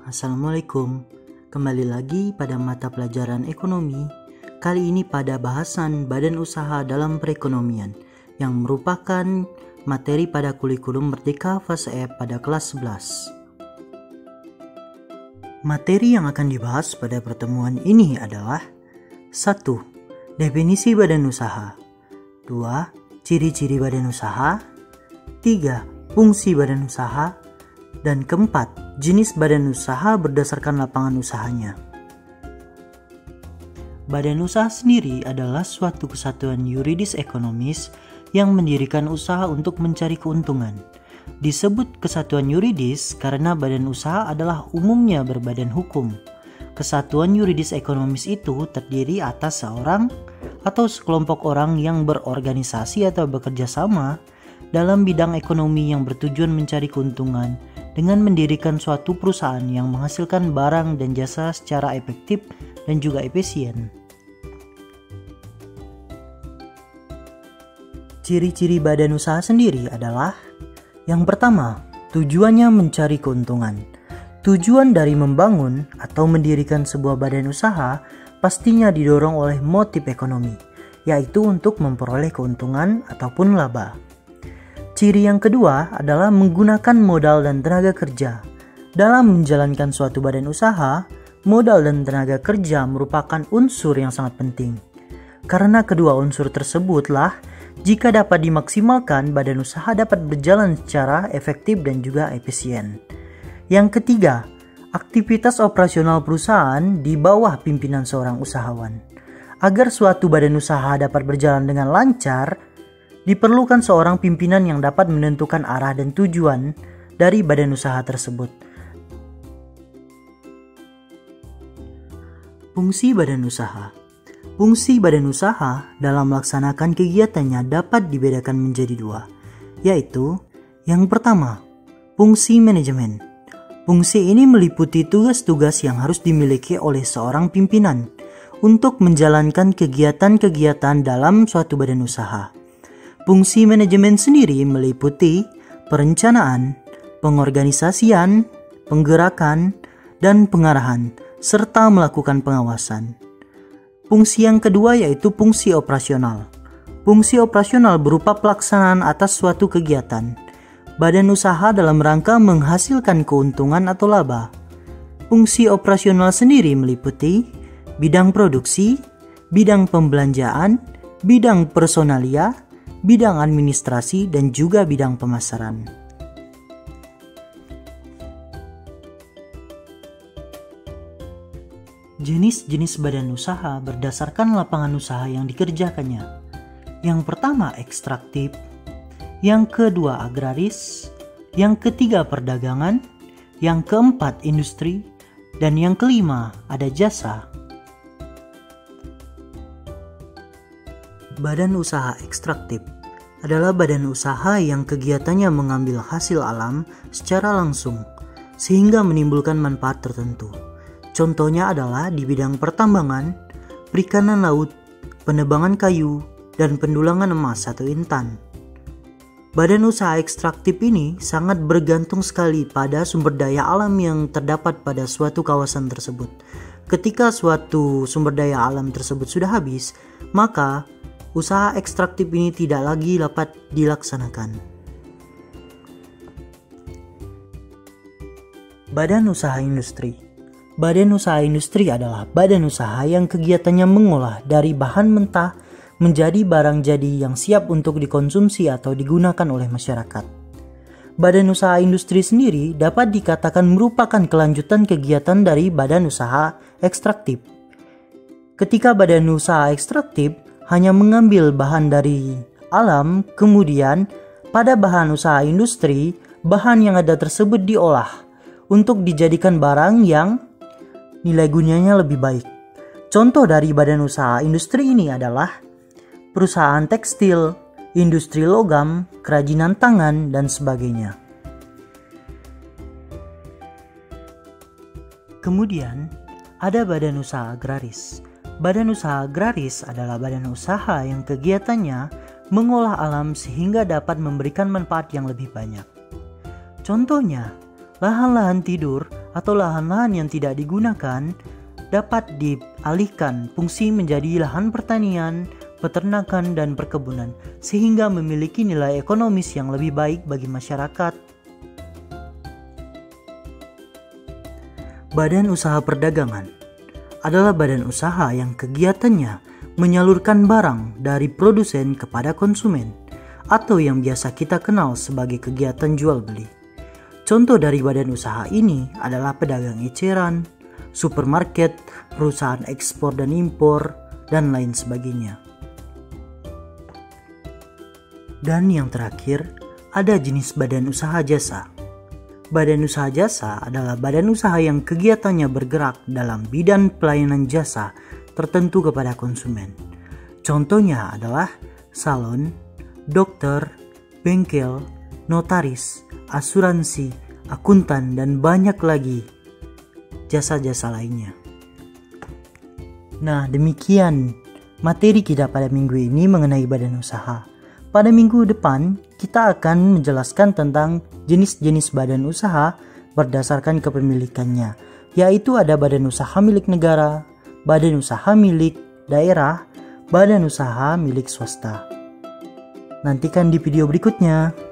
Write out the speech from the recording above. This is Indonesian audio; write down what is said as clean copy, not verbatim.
Assalamualaikum. Kembali lagi pada mata pelajaran ekonomi. Kali ini pada bahasan badan usaha dalam perekonomian yang merupakan materi pada kurikulum Merdeka Fase E pada kelas 11. Materi yang akan dibahas pada pertemuan ini adalah 1. Definisi badan usaha. 2. Ciri-ciri badan usaha. 3. Fungsi badan usaha. Dan keempat, jenis badan usaha berdasarkan lapangan usahanya. Badan usaha sendiri adalah suatu kesatuan yuridis ekonomis yang mendirikan usaha untuk mencari keuntungan. Disebut kesatuan yuridis karena badan usaha adalah umumnya berbadan hukum. Kesatuan yuridis ekonomis itu terdiri atas seorang atau sekelompok orang yang berorganisasi atau bekerja sama dalam bidang ekonomi yang bertujuan mencari keuntungan dengan mendirikan suatu perusahaan yang menghasilkan barang dan jasa secara efektif dan juga efisien. Ciri-ciri badan usaha sendiri adalah: yang pertama, tujuannya mencari keuntungan. Tujuan dari membangun atau mendirikan sebuah badan usaha pastinya didorong oleh motif ekonomi, yaitu untuk memperoleh keuntungan ataupun laba. Ciri yang kedua adalah menggunakan modal dan tenaga kerja. Dalam menjalankan suatu badan usaha, modal dan tenaga kerja merupakan unsur yang sangat penting. Karena kedua unsur tersebutlah, jika dapat dimaksimalkan, badan usaha dapat berjalan secara efektif dan juga efisien. Yang ketiga, aktivitas operasional perusahaan di bawah pimpinan seorang usahawan. Agar suatu badan usaha dapat berjalan dengan lancar, diperlukan seorang pimpinan yang dapat menentukan arah dan tujuan dari badan usaha tersebut. Fungsi badan usaha. Fungsi badan usaha dalam melaksanakan kegiatannya dapat dibedakan menjadi dua, yaitu yang pertama, fungsi manajemen. Fungsi ini meliputi tugas-tugas yang harus dimiliki oleh seorang pimpinan untuk menjalankan kegiatan-kegiatan dalam suatu badan usaha. Fungsi manajemen sendiri meliputi perencanaan, pengorganisasian, penggerakan, dan pengarahan, serta melakukan pengawasan. Fungsi yang kedua yaitu fungsi operasional. Fungsi operasional berupa pelaksanaan atas suatu kegiatan badan usaha dalam rangka menghasilkan keuntungan atau laba. Fungsi operasional sendiri meliputi bidang produksi, bidang pembelanjaan, bidang personalia, bidang administrasi, dan juga bidang pemasaran. Jenis-jenis badan usaha berdasarkan lapangan usaha yang dikerjakannya. Yang pertama ekstraktif, yang kedua agraris, yang ketiga perdagangan, yang keempat industri, dan yang kelima ada jasa. Badan usaha ekstraktif adalah badan usaha yang kegiatannya mengambil hasil alam secara langsung sehingga menimbulkan manfaat tertentu. Contohnya adalah di bidang pertambangan, perikanan laut, penebangan kayu, dan pendulangan emas atau intan. Badan usaha ekstraktif ini sangat bergantung sekali pada sumber daya alam yang terdapat pada suatu kawasan tersebut. Ketika suatu sumber daya alam tersebut sudah habis, maka usaha ekstraktif ini tidak lagi dapat dilaksanakan. Badan usaha industri. Badan usaha industri adalah badan usaha yang kegiatannya mengolah dari bahan mentah menjadi barang jadi yang siap untuk dikonsumsi atau digunakan oleh masyarakat. Badan usaha industri sendiri dapat dikatakan merupakan kelanjutan kegiatan dari badan usaha ekstraktif. Ketika badan usaha ekstraktif hanya mengambil bahan dari alam, kemudian pada bahan usaha industri, bahan yang ada tersebut diolah untuk dijadikan barang yang nilai gunanya lebih baik. Contoh dari badan usaha industri ini adalah perusahaan tekstil, industri logam, kerajinan tangan, dan sebagainya. Kemudian ada badan usaha agraris. Badan usaha agraris adalah badan usaha yang kegiatannya mengolah alam sehingga dapat memberikan manfaat yang lebih banyak. Contohnya, lahan-lahan tidur atau lahan-lahan yang tidak digunakan dapat dialihkan fungsi menjadi lahan pertanian, peternakan, dan perkebunan, sehingga memiliki nilai ekonomis yang lebih baik bagi masyarakat. Badan Usaha Perdagangan adalah badan usaha yang kegiatannya menyalurkan barang dari produsen kepada konsumen, atau yang biasa kita kenal sebagai kegiatan jual beli. Contoh dari badan usaha ini adalah pedagang eceran, supermarket, perusahaan ekspor dan impor, dan lain sebagainya. Dan yang terakhir, ada jenis badan usaha jasa. Badan usaha jasa adalah badan usaha yang kegiatannya bergerak dalam bidang pelayanan jasa tertentu kepada konsumen. Contohnya adalah salon, dokter, bengkel, notaris, asuransi, akuntan, dan banyak lagi jasa-jasa lainnya. Nah, demikian materi kita pada minggu ini mengenai badan usaha. Pada minggu depan, kita akan menjelaskan tentang jenis-jenis badan usaha berdasarkan kepemilikannya, yaitu ada badan usaha milik negara, badan usaha milik daerah, badan usaha milik swasta. Nantikan di video berikutnya.